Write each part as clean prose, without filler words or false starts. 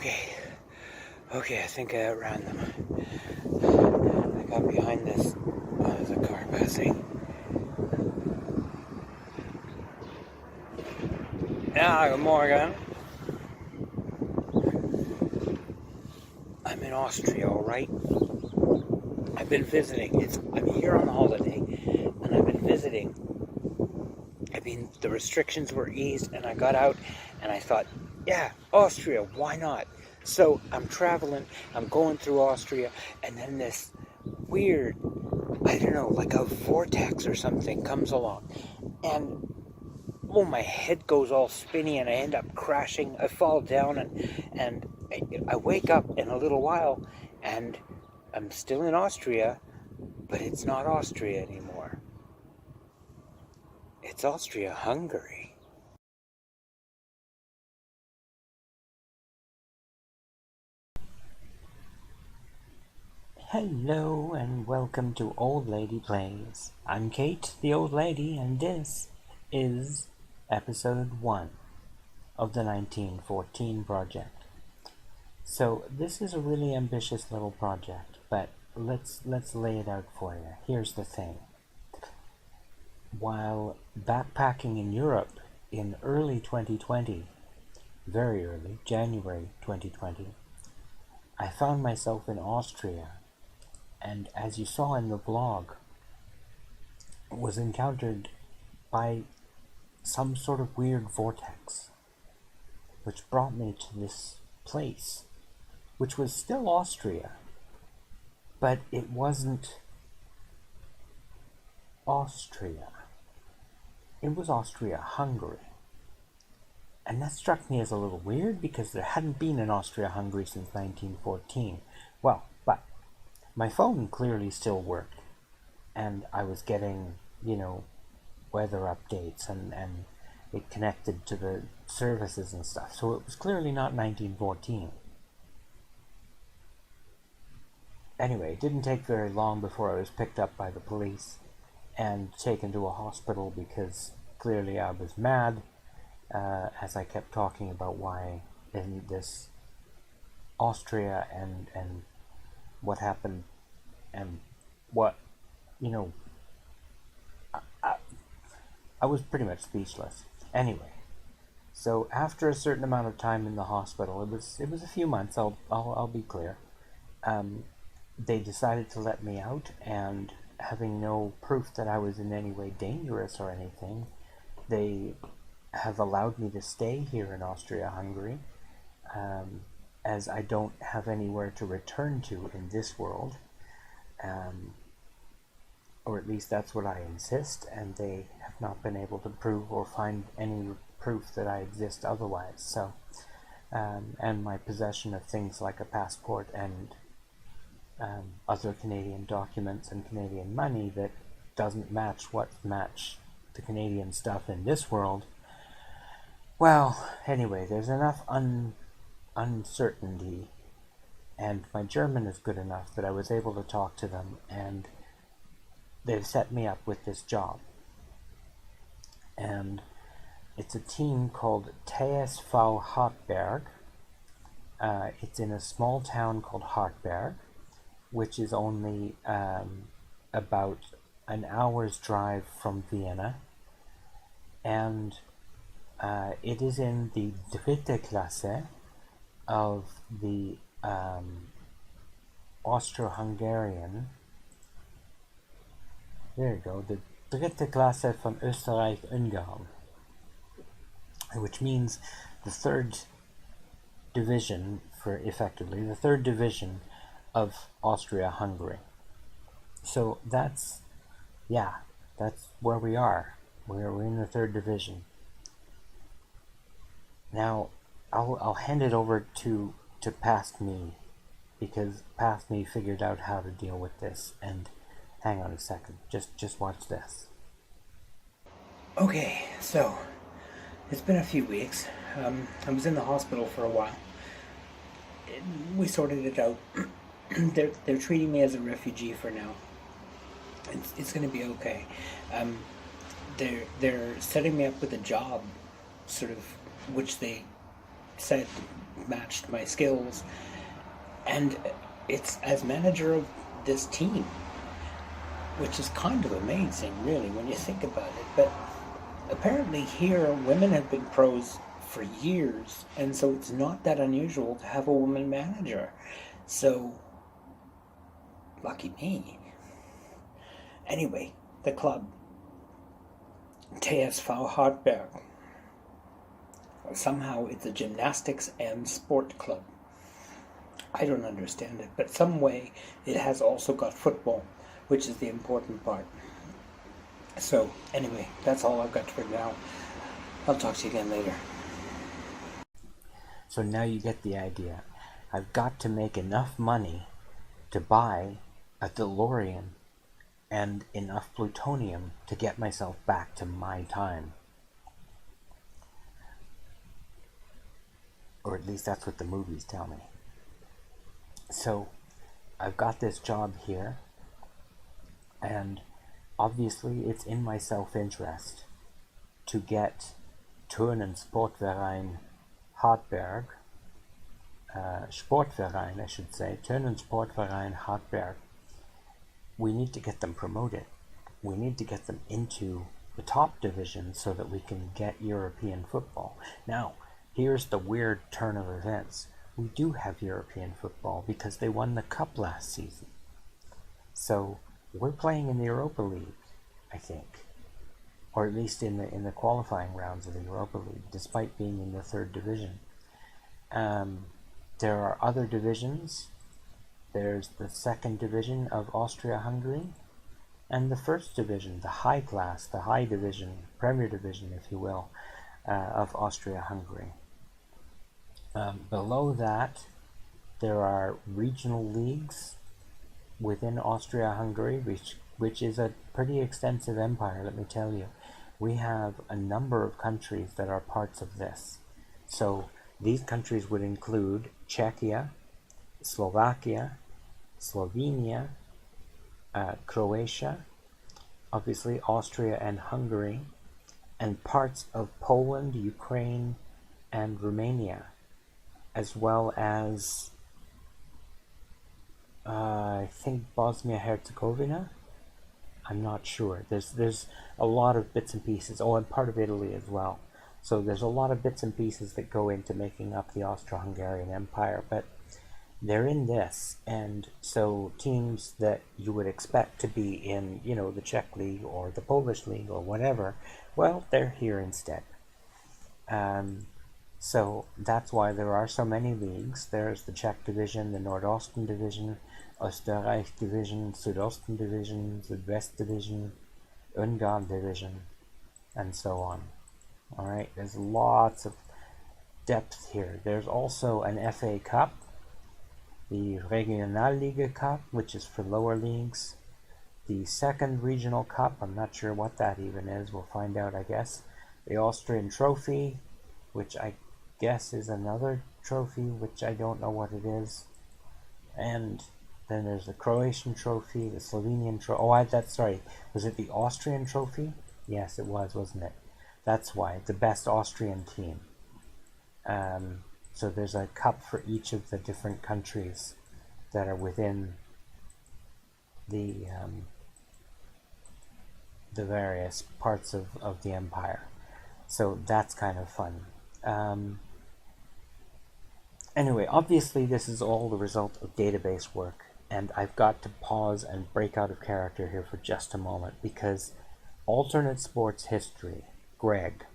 Okay, I think I outran them. I got behind this. There's a car passing. Yeah, good morning. I'm in Austria, alright? I've been visiting. I'm here on holiday, and I've been visiting. The restrictions were eased, and I got out, and I thought, yeah, Austria, why not? So I'm traveling, I'm going through Austria, and then this weird, I don't know, like a vortex or something comes along, and my head goes all spinny, and I end up crashing. I fall down, and I wake up in a little while, and I'm still in Austria, but it's not Austria anymore. It's Austria-Hungary. Hello and welcome to Old Lady Plays. I'm Kate, the old lady, and this is episode 1 of the 1914 project. So this is a really ambitious little project, but let's lay it out for you. Here's the thing. While backpacking in Europe in early 2020, very early, January 2020, I found myself in Austria, and as you saw in the vlog, was encountered by some sort of weird vortex, which brought me to this place, which was still Austria, but it wasn't Austria. It was Austria-Hungary. And that struck me as a little weird because there hadn't been an Austria-Hungary since 1914. Well, but my phone clearly still worked, and I was getting, weather updates, and it connected to the services and stuff, so it was clearly not 1914. Anyway, it didn't take very long before I was picked up by the police and taken to a hospital because clearly I was mad, as I kept talking about why in this Austria and what happened and what, I was pretty much speechless. Anyway, so after a certain amount of time in the hospital, it was a few months, I'll be clear, they decided to let me out, and having no proof that I was in any way dangerous or anything, they have allowed me to stay here in Austria-Hungary, as I don't have anywhere to return to in this world, or at least that's what I insist, and they have not been able to prove or find any proof that I exist otherwise. So, and my possession of things like a passport and other Canadian documents and Canadian money that doesn't match the Canadian stuff in this world. Well, anyway, there's enough uncertainty, and my German is good enough that I was able to talk to them, and they've set me up with this job. And it's a team called TSV Hartberg. It's in a small town called Hartberg, which is only about an hour's drive from Vienna, and it is in the dritte Klasse of the Austro-Hungarian. There you go, the dritte Klasse von Österreich-Ungarn, which means the third division, effectively the third division of Austria-Hungary. So that's where we are. We're in the third division. Now, I'll hand it over to Past Me, because Past Me figured out how to deal with this. And hang on a second, just watch this. Okay, so it's been a few weeks. I was in the hospital for a while. We sorted it out. They're treating me as a refugee for now. It's going to be okay. They're setting me up with a job, sort of, which they said matched my skills. And it's as manager of this team, which is kind of amazing, really, when you think about it. But apparently here, women have been pros for years, and so it's not that unusual to have a woman manager. So, lucky me. Anyway, the club, TSV Hartberg. Somehow it's a gymnastics and sport club. I don't understand it, but some way it has also got football, which is the important part. So, anyway, that's all I've got for now. I'll talk to you again later. So now you get the idea. I've got to make enough money to buy a DeLorean and enough plutonium to get myself back to my time. Or at least that's what the movies tell me. So, I've got this job here, and obviously it's in my self-interest to get Turn- and Sportverein Hartberg, Sportverein I should say, Turn- and Sportverein Hartberg. We need to get them promoted. We need to get them into the top division so that we can get European football. Now, here's the weird turn of events. We do have European football because they won the cup last season. So we're playing in the Europa League, I think, or at least in the qualifying rounds of the Europa League, despite being in the third division. There are other divisions. There's the second division of Austria-Hungary, and the first division, the high class, the high division, Premier Division, if you will, of Austria-Hungary. Below that, there are regional leagues within Austria-Hungary, which is a pretty extensive empire, let me tell you. We have a number of countries that are parts of this. So these countries would include Czechia, Slovakia, Slovenia, Croatia, obviously Austria and Hungary, and parts of Poland, Ukraine, and Romania, as well as I think Bosnia-Herzegovina. I'm not sure. There's a lot of bits and pieces. Oh, and part of Italy as well. So there's a lot of bits and pieces that go into making up the Austro-Hungarian Empire, but they're in this, and so teams that you would expect to be in, the Czech League or the Polish League or whatever, well, they're here instead. So that's why there are so many leagues. There's the Czech Division, the Nordosten Division, Österreich Division, Südosten Division, Südwest Division, Ungarn Division, and so on. Alright, there's lots of depth here. There's also an FA Cup, the Regionalliga Cup, which is for lower leagues, the second regional cup, I'm not sure what that even is, we'll find out I guess, the Austrian Trophy, which I guess is another trophy, which I don't know what it is, and then there's the Croatian Trophy, the Slovenian Trophy, was it the Austrian Trophy? Yes, it was, wasn't it? That's why, the best Austrian team. So there's a cup for each of the different countries that are within the various parts of the empire. So that's kind of fun. Anyway, obviously this is all the result of database work, and I've got to pause and break out of character here for just a moment, because Alternate Sports History, Greg,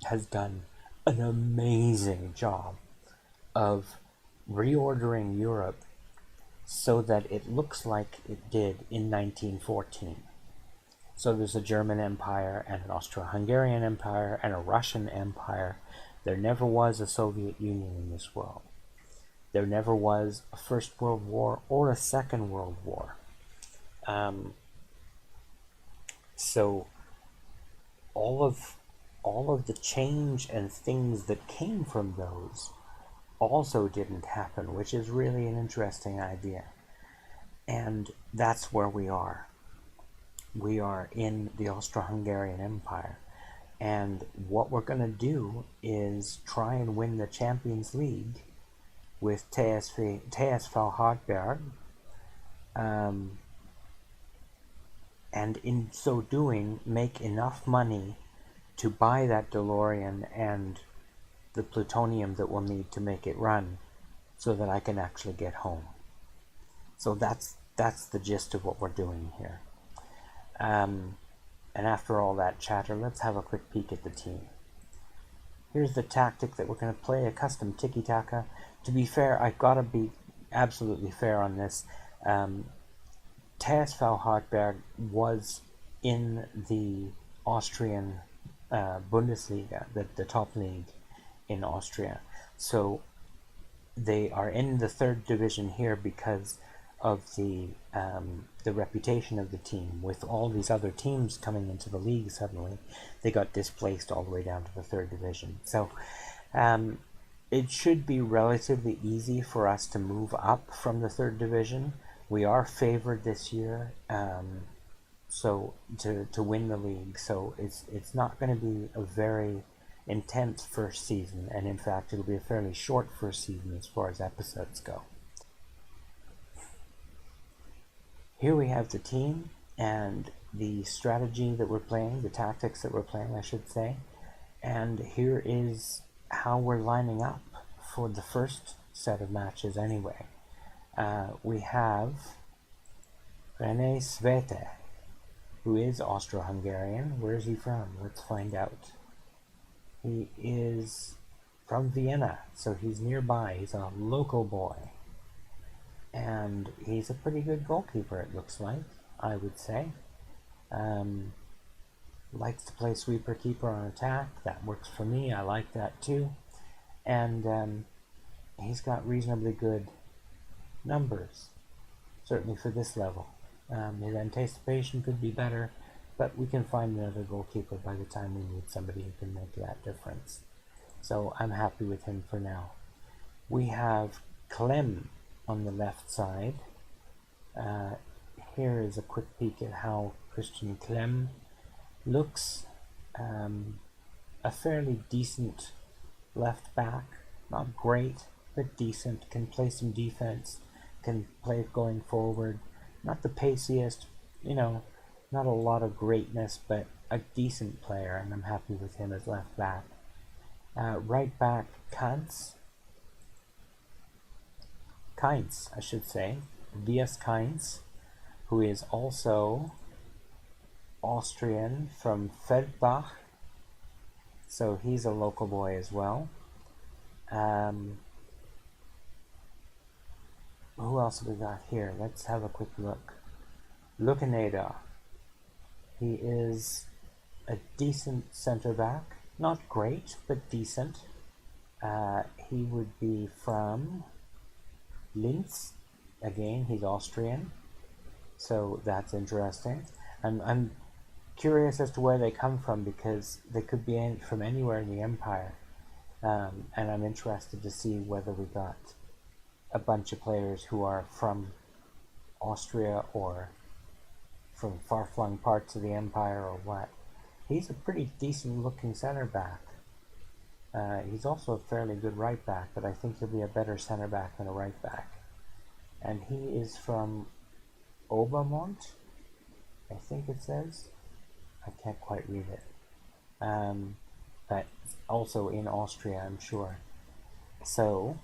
has done an amazing job of reordering Europe so that it looks like it did in 1914. So there's a German Empire and an Austro-Hungarian Empire and a Russian Empire. There never was a Soviet Union in this world. There never was a First World War or a Second World War. So all of the change and things that came from those also didn't happen, which is really an interesting idea. And that's where we are. We are in the Austro-Hungarian Empire. And what we're going to do is try and win the Champions League with TSV Hartberg, and in so doing, make enough money to buy that DeLorean and the plutonium that we'll need to make it run, so that I can actually get home. So that's the gist of what we're doing here. And after all that chatter, let's have a quick peek at the team. Here's the tactic that we're going to play, a custom tiki-taka. To be fair, I've got to be absolutely fair on this. TSV Hartberg was in the Austrian Bundesliga, the top league in Austria. So they are in the third division here because of the reputation of the team. With all these other teams coming into the league suddenly, they got displaced all the way down to the third division. So it should be relatively easy for us to move up from the third division. We are favored this year, so to win the league. So it's not going to be a very intense first season, and in fact it'll be a fairly short first season as far as episodes go. Here we have the team and the strategy that we're playing, the tactics that we're playing, I should say. And here is how we're lining up for the first set of matches anyway. We have René Svete, who is Austro-Hungarian. Where is he from? Let's find out. He is from Vienna, so he's nearby. He's a local boy. And he's a pretty good goalkeeper, it looks like, I would say. Likes to play sweeper-keeper on attack. That works for me. I like that too. And he's got reasonably good numbers, certainly for this level. His anticipation could be better, but we can find another goalkeeper by the time we need somebody who can make that difference. So I'm happy with him for now. We have Clem on the left side. Here is a quick peek at how Christian Clem looks. A fairly decent left back. Not great, but decent. Can play some defense. Can play going forward. Not the paciest, not a lot of greatness, but a decent player, and I'm happy with him as left back. Right back, Kainz, I should say, Vias Kainz, who is also Austrian from Feldbach, so he's a local boy as well. Who else have we got here? Let's have a quick look. Lucaneda. He is a decent centre back. Not great, but decent. He would be from Linz. Again, he's Austrian, so that's interesting. I'm curious as to where they come from, because they could be from anywhere in the Empire, and I'm interested to see whether we got a bunch of players who are from Austria or from far-flung parts of the Empire or what. He's a pretty decent-looking center back. He's also a fairly good right back, but I think he'll be a better center back than a right back. And he is from Obermont, I think it says. I can't quite read it. But also in Austria, I'm sure. So,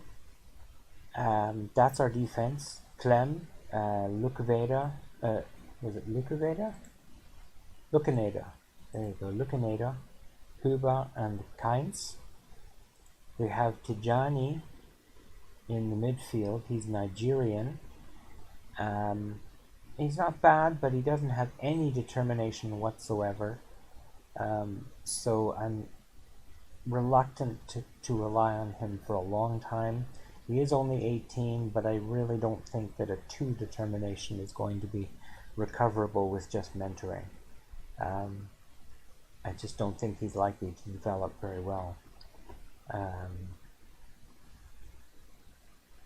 that's our defense. Clem, Lucaneda, was it Lucaneda? Lucaneda. There you go, Lucaneda, Huber, and Kainz. We have Tijani in the midfield. He's Nigerian. He's not bad, but he doesn't have any determination whatsoever. So I'm reluctant to rely on him for a long time. He is only 18, but I really don't think that a 2 determination is going to be recoverable with just mentoring. I just don't think he's likely to develop very well.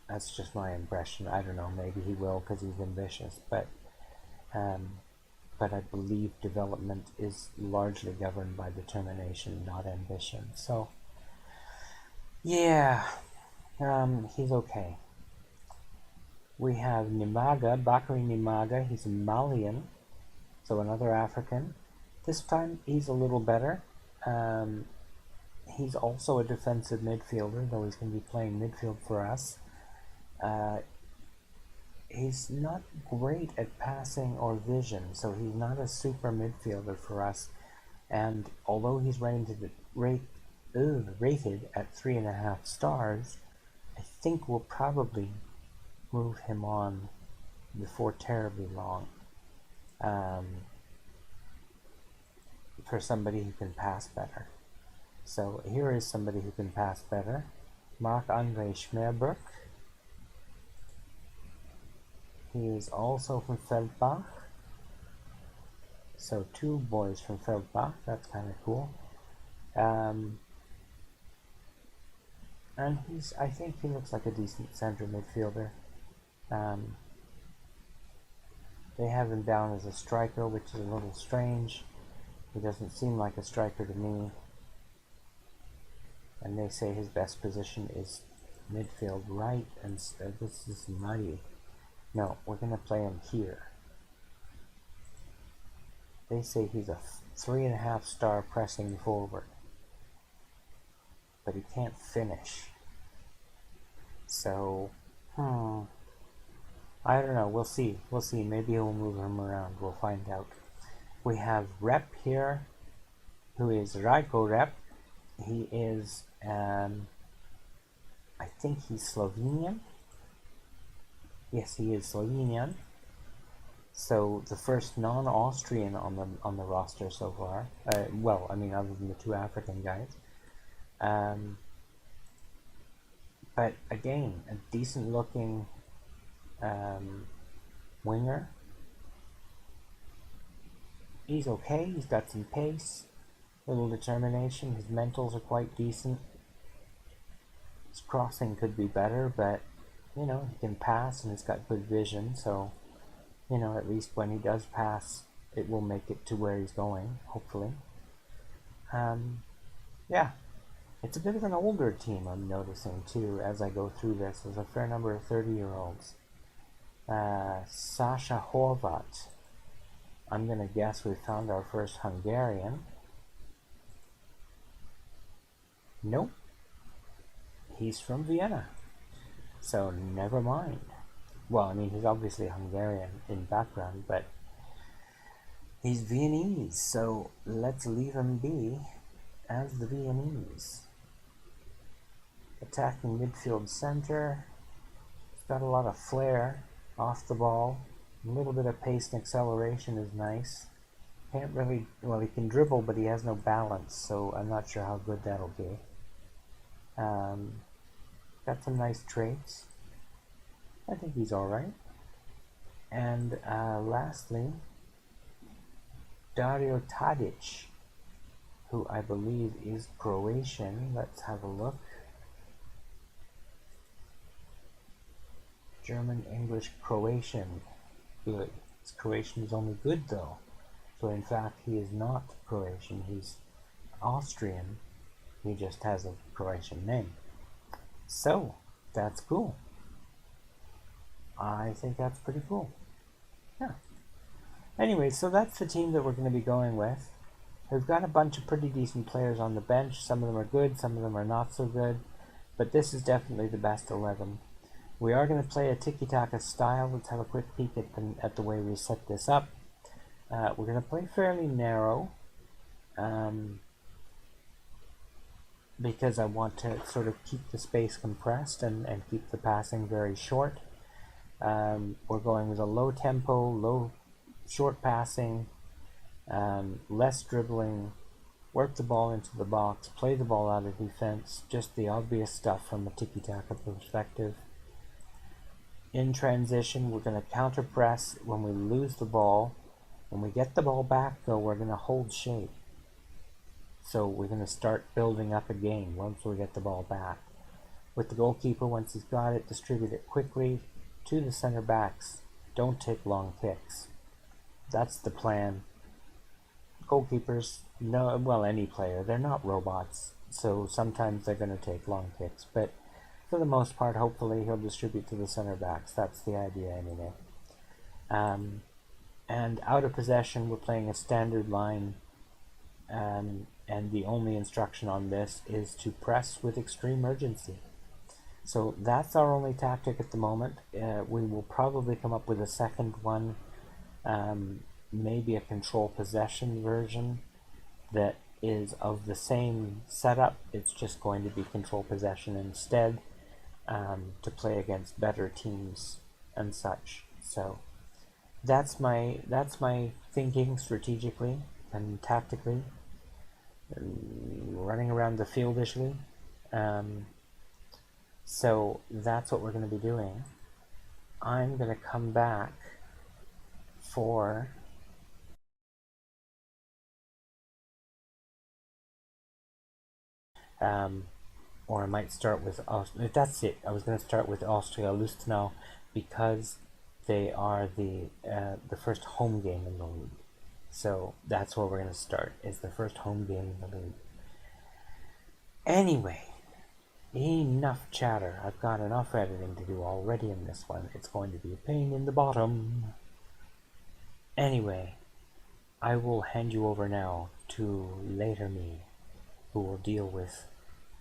That's just my impression. I don't know, maybe he will because he's ambitious, but but I believe development is largely governed by determination, not ambition. So, yeah, he's okay. We have Nimaga, Bakary Nimaga. He's a Malian, so another African. This time he's a little better. He's also a defensive midfielder, though he's going to be playing midfield for us. He's not great at passing or vision, so he's not a super midfielder for us. And although he's rated at 3.5 stars, I think we'll probably move him on before terribly long. For somebody who can pass better. So here is somebody who can pass better. Marc-Andre Schmerberg. He is also from Feldbach. So 2 boys from Feldbach, that's kind of cool. And I think he looks like a decent center midfielder. They have him down as a striker, which is a little strange. He doesn't seem like a striker to me. And they say his best position is midfield right, and this is muddy. No, we're going to play him here. They say he's a 3.5 star pressing forward, but he can't finish. So, I don't know. We'll see. Maybe he'll move him around. We'll find out. We have Rep here, who is Rajko Rep. He is, I think he's Slovenian. Yes, he is Slovenian. So the first non-Austrian on the roster so far. Well, I mean, other than the 2 African guys. But again, a decent-looking winger. He's okay. He's got some pace, little determination. His mentals are quite decent. His crossing could be better, but you know, he can pass and he's got good vision. So, you know, at least when he does pass, it will make it to where he's going, hopefully. Yeah, it's a bit of an older team, I'm noticing too, as I go through this. There's a fair number of 30-year-olds. Sasha Horvat. I'm going to guess we found our first Hungarian. Nope. He's from Vienna. So never mind. Well, I mean, he's obviously Hungarian in background, but he's Viennese, so let's leave him be as the Viennese. Attacking midfield center. He's got a lot of flair off the ball. A little bit of pace and acceleration is nice. Can't really, well, he can dribble, but he has no balance, so I'm not sure how good that'll be. Got some nice traits. I think he's alright. And lastly, Dario Tadic, who I believe is Croatian. Let's have a look. German, English, Croatian. Good. His Croatian is only good though. So in fact he is not Croatian, he's Austrian. He just has a Croatian name. So, that's cool. I think that's pretty cool. Yeah. Anyway, so that's the team that we're going to be going with. We've got a bunch of pretty decent players on the bench. Some of them are good, some of them are not so good. But this is definitely the best 11. We are going to play a tiki-taka style. Let's have a quick peek at the way we set this up. We're going to play fairly narrow. Because I want to sort of keep the space compressed and keep the passing very short. We're going with a low tempo, short passing, less dribbling, work the ball into the box, play the ball out of defense, just the obvious stuff from a tiki-taka perspective. In transition, we're going to counter press when we lose the ball. When we get the ball back, though, we're going to hold shape. So we're going to start building up a game once we get the ball back. With the goalkeeper, once he's got it, distribute it quickly to the center backs. Don't take long kicks. That's the plan. Goalkeepers, no, well, any player, they're not robots, so sometimes they're going to take long kicks, but for the most part, hopefully he'll distribute to the center backs. That's the idea, anyway. Um, and out of possession, we're playing a standard line, and the only instruction on this is to press with extreme urgency. So that's our only tactic at the moment. We will probably come up with a second one, maybe a control possession version that is of the same setup. It's just going to be control possession instead, to play against better teams and such. So that's my thinking strategically and tactically, running around the fieldishly. So that's what we're going to be doing. I'm going to come back for or I might start with that's it. I was going to start with Austria-Hungary because they are the first home game in the league. So that's where we're going to start. Is the first home game in the league. Anyway, enough chatter. I've got enough editing to do already in this one. It's going to be a pain in the bottom. Anyway, I will hand you over now to later me, who will deal with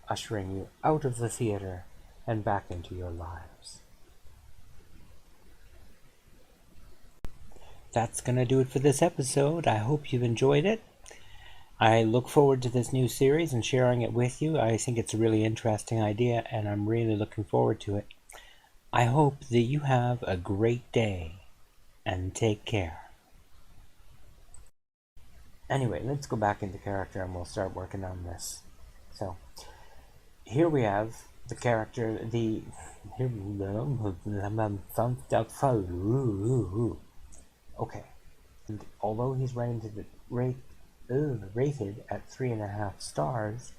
ushering you out of the theater and back into your lives. That's going to do it for this episode. I hope you've enjoyed it. I look forward to this new series and sharing it with you. I think it's a really interesting idea, and I'm really looking forward to it. I hope that you have a great day, and take care. Anyway, let's go back into character and we'll start working on this. So, here we have the character, okay. And although he's rated at 3.5 stars,